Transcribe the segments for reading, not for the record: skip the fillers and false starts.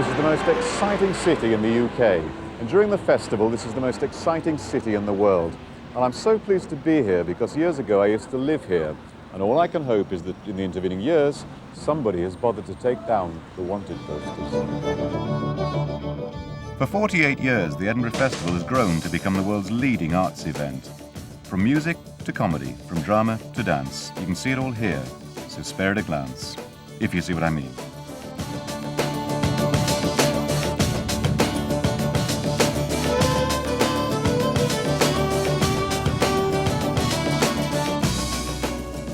This is the most exciting city in the UK, and during the festival this is the most exciting city in the world. And I'm so pleased to be here because years ago I used to live here, and all I can hope is that in the intervening years somebody has bothered to take down the wanted posters. For 48 years, the Edinburgh Festival has grown to become the world's leading arts event. From music to comedy, from drama to dance, you can see it all here, so spare it a glance, if you see what I mean.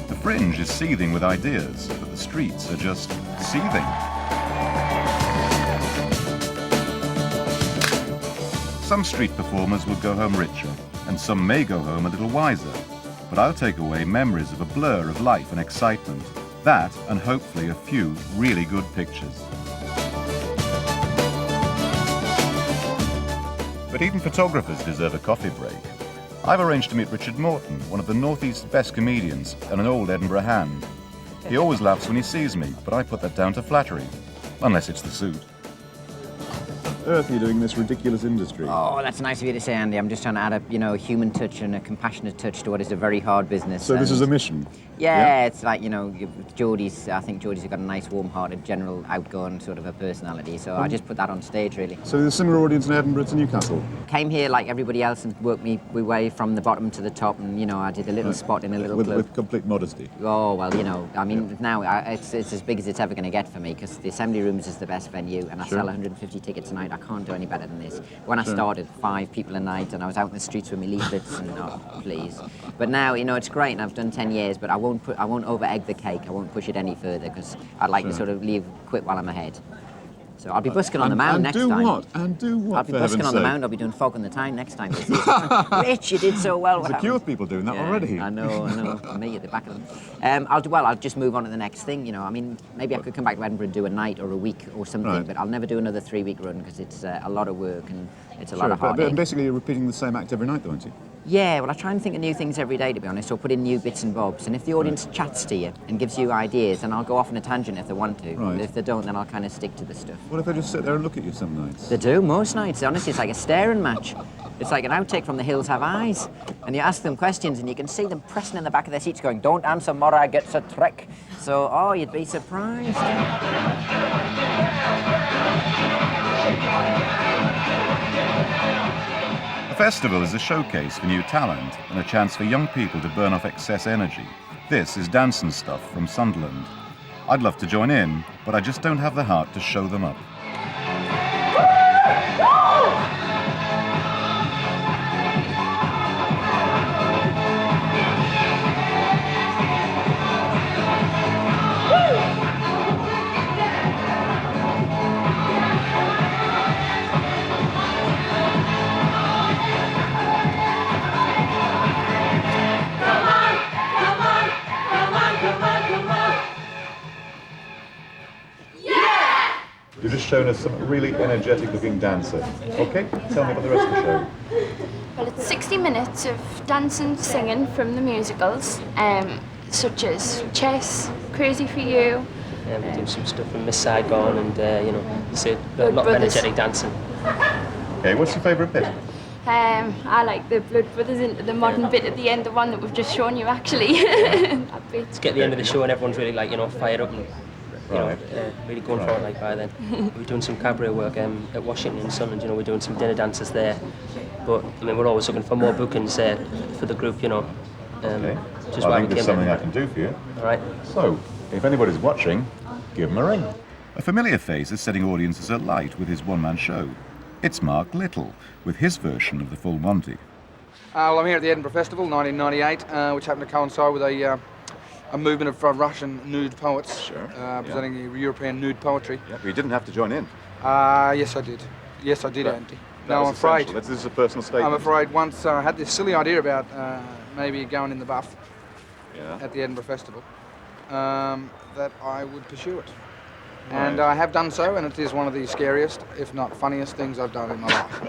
The Fringe is seething with ideas, but the streets are just seething. Some street performers will go home richer, and some may go home a little wiser. But I'll take away memories of a blur of life and excitement. That, and hopefully a few really good pictures. But even photographers deserve a coffee break. I've arranged to meet Richard Morton, one of the North East's best comedians and an old Edinburgh hand. He always laughs when he sees me, but I put that down to flattery. Unless it's the suit. Earth, you're doing this ridiculous industry. Oh, that's nice of you to say, Andy. I'm just trying to add a human touch and a compassionate touch to what is a very hard business. So this is a mission? Yeah, it's like, I think Geordie's got a nice, warm-hearted, general, outgoing sort of a personality, so I just put that on stage, really. So there's a similar audience in Edinburgh to Newcastle? Came here like everybody else and worked my way from the bottom to the top, and, I did a little spot in a little club. With complete modesty? Oh, well, now it's as big as it's ever going to get for me, because the Assembly Rooms is the best venue, and I sell 150 tickets a night. I can't do any better than this. When I started, 5 people a night, and I was out in the streets with my leaflets, and please. But now, it's great, and I've done 10 years, but I won't over-egg the cake. I won't push it any further, because I'd like to sort of quit while I'm ahead. So I'll be busking on the mound next time. And do what? I'll be busking on the mound. I'll be doing fog in the town next time. Rich, you did so well. There's a queue of people doing that already. I know. Me at the back of them. I'll just move on to the next thing. Maybe I could come back to Edinburgh and do a night or a week or something, but I'll never do another 3-week run because it's a lot of work and it's a lot of heartache. But basically, you're repeating the same act every night, though, aren't you? Yeah, well, I try and think of new things every day, to be honest, or put in new bits and bobs. And if the audience chats to you and gives you ideas, then I'll go off on a tangent if they want to. Right. But if they don't, then I'll kind of stick to the stuff. What if they just sit there and look at you some nights? They do, most nights. Honestly, it's like a staring match. It's like an outtake from The Hills Have Eyes. And you ask them questions and you can see them pressing in the back of their seats going, "Don't answer, Mora gets a trick." So, you'd be surprised. The festival is a showcase for new talent and a chance for young people to burn off excess energy. This is Dancin Stuff from Sunderland. I'd love to join in, but I just don't have the heart to show them up. You've just shown us some really energetic-looking dancer. Okay, tell me about the rest of the show. Well, it's 60 minutes of dancing, singing from the musicals, such as Chess, Crazy for You. Yeah, we do some stuff from Miss Saigon and, a lot of energetic dancing. Okay, what's your favourite bit? I like the Blood Brothers into the modern bit at the end, the one that we've just shown you, actually. That bit. Let's get the end of the show and everyone's really, fired up and really going for it by then. We're doing some cabaret work at Washington and Sunderland, we're doing some dinner dances there. But, we're always looking for more bookings for the group, Okay. Just I think there's something I can do for you. All right. So, if anybody's watching, give them a ring. A familiar face is setting audiences alight with his one-man show. It's Mark Little, with his version of the full Monty. Well, I'm here at the Edinburgh Festival, 1998, which happened to coincide with a movement of Russian nude poets, presenting European nude poetry. Yeah, but you didn't have to join in. Yes, I did. Yes, I did, Andy. No, I'm afraid. This is a personal statement. I'm afraid once I had this silly idea about maybe going in the buff at the Edinburgh Festival, that I would pursue it. Right. And I have done so, and it is one of the scariest, if not funniest, things I've done in my life.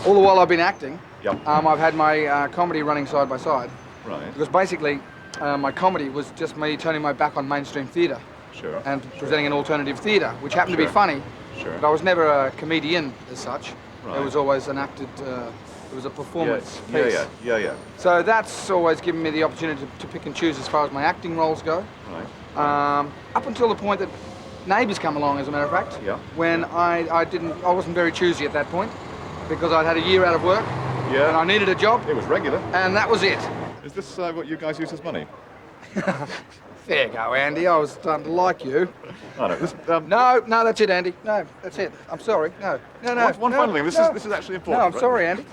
All the while I've been acting, I've had my comedy running side by side. Right. Because basically, my comedy was just me turning my back on mainstream theatre. Sure. and presenting an alternative theatre, which happened to be Sure. funny. Sure. But I was never a comedian as such. Right. It was always an acted, it was a performance Yeah, piece. yeah. So that's always given me the opportunity to pick and choose as far as my acting roles go. Right. Up until the point that Neighbours come along, as a matter of fact. Yeah. When I wasn't very choosy at that point, because I'd had a year out of work. Yeah. And I needed a job. It was regular. And that was it. Is this what you guys use as money? There you go, Andy. I was starting to like you. Oh, no. This, No, that's it, Andy. No, that's it. I'm sorry. No. One final thing. This is actually important. No, I'm right? sorry, Andy.